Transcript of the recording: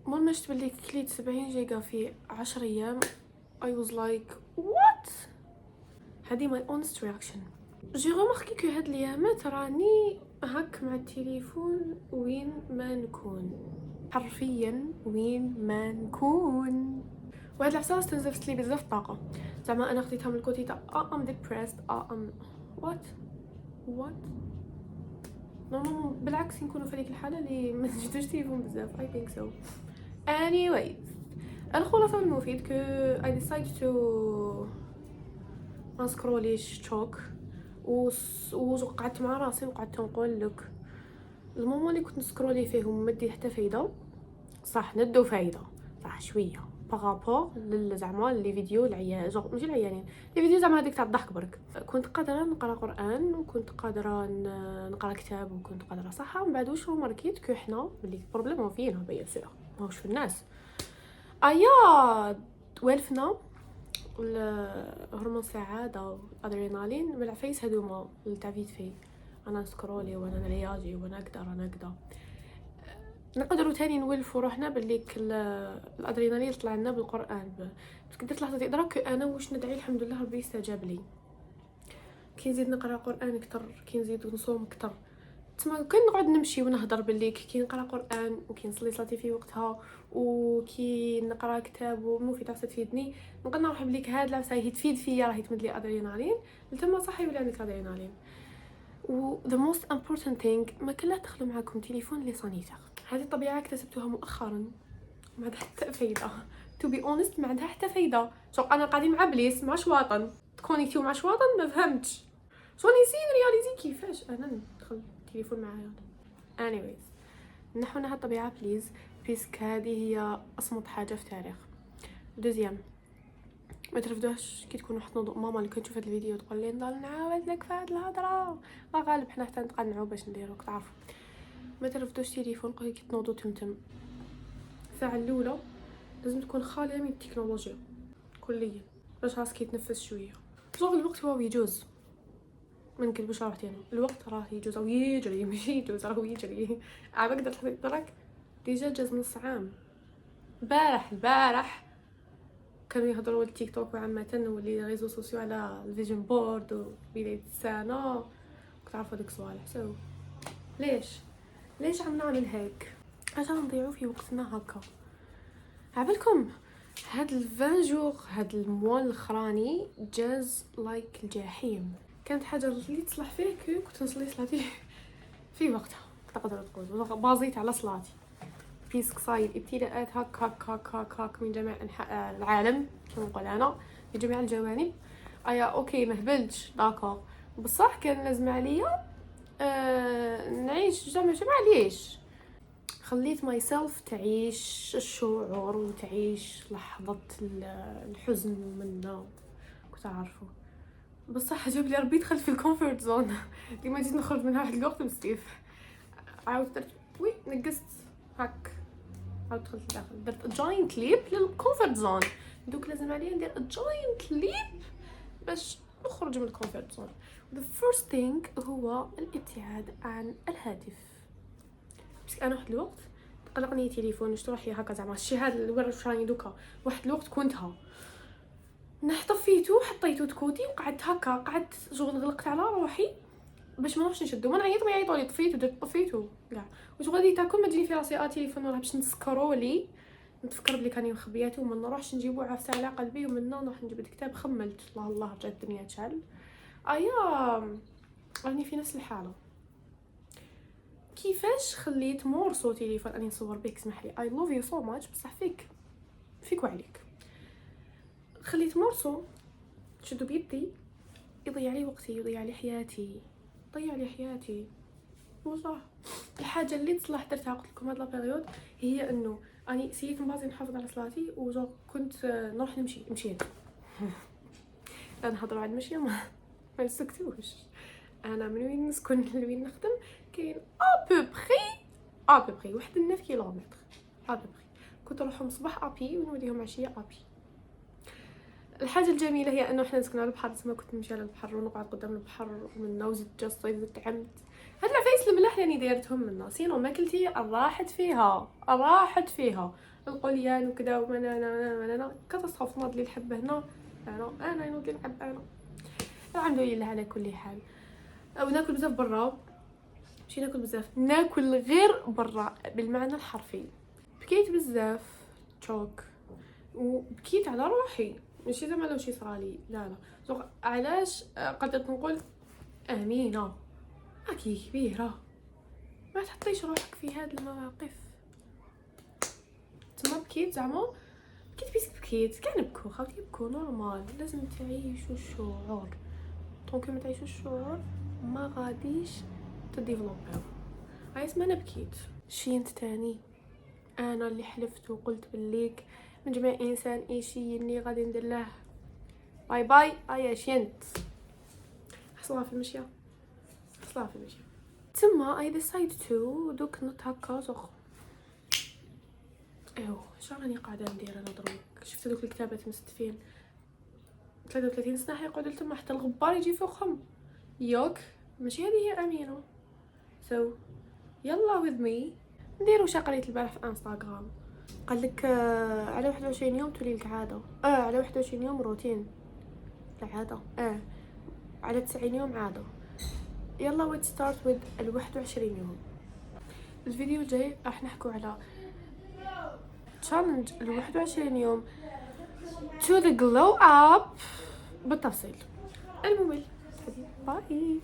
مول ما شفت بلي كليت 70 جيجا في 10 ايام I was like what. هذه my honest reaction. جي remarqué que هاد الايامات راني هاك مع التليفون وين ما نكون، حرفيا وين ما نكون. وهاد العصا استنزفت لي بزاف طاقه، زعما انا خديتها من الكوتي تاع ام depressed ام what نورمالمون بالعكس نكونوا في هذيك الحاله اللي ما نشدوش تليفون بزاف. I think so. anyways الخلاصه المفيد كو I decided to ما سكروليش تشوك وقعدت مع راسي وقعدت نقول لك المومون اللي كنت نسكرولي فيهم ما دي حتى فايده، صح ندو فايده صح شويه بارابور زعما لي فيديو العيان ماشي العيانين لي فيديو زعما هذيك تاع الضحك برك. كنت قادره نقرا قران وكنت قادره نقرا كتاب وكنت قادره صح. من بعد واش ماركيت كو حنا بلي بروبليم فينا بيان سور ماهوش في الناس. والفنا الهرمون السعاده والادرينالين من العفايس هذوما تاع فيت في انا سكرولي وانا نرياجي وانا نقدر نقدروا تاني نولفوا روحنا باللي الادرينالين طلع لنا بالقران. درت لحظه ادراك انا واش ندعي الحمد لله ربي استجاب لي. كي نزيد نقرا قران اكثر كي نزيد نصوم اكثر تما كي نقعد نمشي ونهضر باللي كي نقرا قران وكي نصلي صلاتي في وقتها وكي نقرا كتاب ومفيد تعرف تفيدني نقدر نروح بليك هاد العفسه هي تفيد فيا راهي تمد لي ادرينالين لتما صح يولي عندك ادرينالين. و the most important thing ما كلا تدخلوا معاكم تليفون لي سانيتير. هذه الطبيعه اكتسبتوها مؤخرا ما عندها حتى فايده to be honest ما عندها حتى فايده. شو انا قاعدين مع بليس مع شواطن تكونيكتيو مع شواطن ما فهمتش شو نسيت رياليزي كيفاش انا ندخل التليفون معايا. anyways نحو لها الطبيعه بليز بيسك هذه هي اصمت حاجه في التاريخ. دوزيام ما ترفدوش كي تكونوا حط نوضوا ماما اللي كنت شوفت الفيديو تقول لي نضل نعاود لك في هاد الهضره لا غالب حنا حتى نتقنعوا باش نديرو تعرفوا. ما ترفدوش تليفون كي تنوضوا تمتم الساعه الاولى لازم تكون خاليه من التكنولوجيا كليا باش راسك يتنفس شويه. شغل الوقت هو يجوز ما نكذبوش روحتي انا الوقت راه يجوز او يجري ماشي يجوز راه يجري. عا قدرت درك ديجا جاز نص عام. البارح كانوا يهضروا على التيك توك وعامه واللي ريزو سوسيو على الفيجن بورد وبدايه السنه كتعرفوا ديك الصوالح. سو ليش عم نعمل هيك عشان نضيعوا في وقتنا هكا. عبالكم هاد الفان جور هاد الموال الاخراني جاز لايك الجحيم. كانت حاجه اللي تصلح فيه كنت نصلي صلاتي في وقتها تقدر تقول بازيت على صلاتي بيسك صايد ابتلاءات هاك من جميع انحاء العالم كما نقول انا في جميع الجوانب. اوكي ما هبلتش داكور بصح كان لازم عليا نعيش زعما معليش خليت ماي سيلف تعيش الشعور وتعيش لحظه الحزن منا كنت عارفه. بصح جاب لي ربي دخلت في الكومفورت زون اللي ما جيت نخرج منها واحد الوقت بزاف. عاودت درت نقصت هاك عاود دخلت لداخل درت جاينت ليب للكومفورت زون. دوك لازم عليا ندير جاينت ليب باش نخرج من الكومفورت زون. the first thing هو الابتعاد عن الهاتف. بس انا واحد الوقت قلقني التليفون شتو روحي هكا زعما الشيء هذا اللي ورا شراني دوكا واحد الوقت كنتها نحطفيتو حطيتو تكوتي وقعدت هكا قعدت شغل غلقت على روحي باش ما نروحش نشدو ما نعيط ويعيطوا لي طفيتو كاع واش غادي تاكل ما تجيني في راسي تليفون ولا باش نسكرولي نتفكر بلي كاني مخبياتو وما نروحش نجيبو عفسه على قلبي ومن نروح نجيب الكتاب خملت الله رجعت الدنيا تشعل. راني في نفس الحاله. كيفاش خليت مورسو تليفون اني نصور بك اسمح لي اي لوف يو سو ماتش بصح فيك وعليك خليت مورسو شدو بيدي يضيع لي وقتي يضيع لي حياتي وصح. الحاجه اللي تصلح درتها قلت لكم هاد لا بيريود هي انه اني سيت نبازي نحافظ على صلاتي وجو كنت نروح مشيت انا نهضروا على المشي ما نسكتوش. انا من وين نسكن لوين نخدم كاين ابوبري 9 كيلومتر ابوبري كنت نروحهم صباح ابي ونوليهم عشيه ابي. الحاجه الجميله هي انه احنا نسكنوا على البحر تما كنت نمشي على البحر ونقعد قدام البحر ومن نوزت الصيف تعمت هاد العفايس كليت الملح لاني دايرتهم منا، سينو ما كلتي راحت فيها القليان وكذا ومنا كتصحف ناض لي الحبه هنا. انا ينوض لي الحبه هنا. الحمد لله على كل حال. او ناكل بزاف برا، ماشي ناكل بزاف، ناكل غير برا بالمعنى الحرفي. بكيت بزاف تشوك وبكيت على روحي، ماشي زعما لو شي صرالي، لا علاش قدرت نقول امينه راكي كبيره ما تحطيش روحك في هاد المواقف. تما بكيت زعما بكيت كاع نبكو خاوتي يبكو نورمال، لازم تعيشوا الشعور. دونك ما تعيشوا الشعور ما غاديش تديفلوبيو. عايز ما انا بكيت. شينت تاني انا اللي حلفت وقلت بالليك من جميع انسان يشيني غادي ندير له باي باي. ايا شينت حصلها في المشيه، تما اي ديسايد تو دوك نط هكا زخ. شنو راني قاعده ندير انا دروك؟ شفت دوك الكتابات مستفين 33 سنه يقعدوا تما حتى الغبار يجي فوقهم. يوك ماشي هذه هي امينه. يلا with me نديرو شا قريت البارح في انستغرام، قال لك على 21 يوم تولي لك عاده. على 21 يوم روتين العاده. على 90 يوم عاده. يلا we start with 21 يوم. الفيديو الجاي راح نحكو على تشالنج 21 يوم to the glow up بالتفصيل الممل. باي.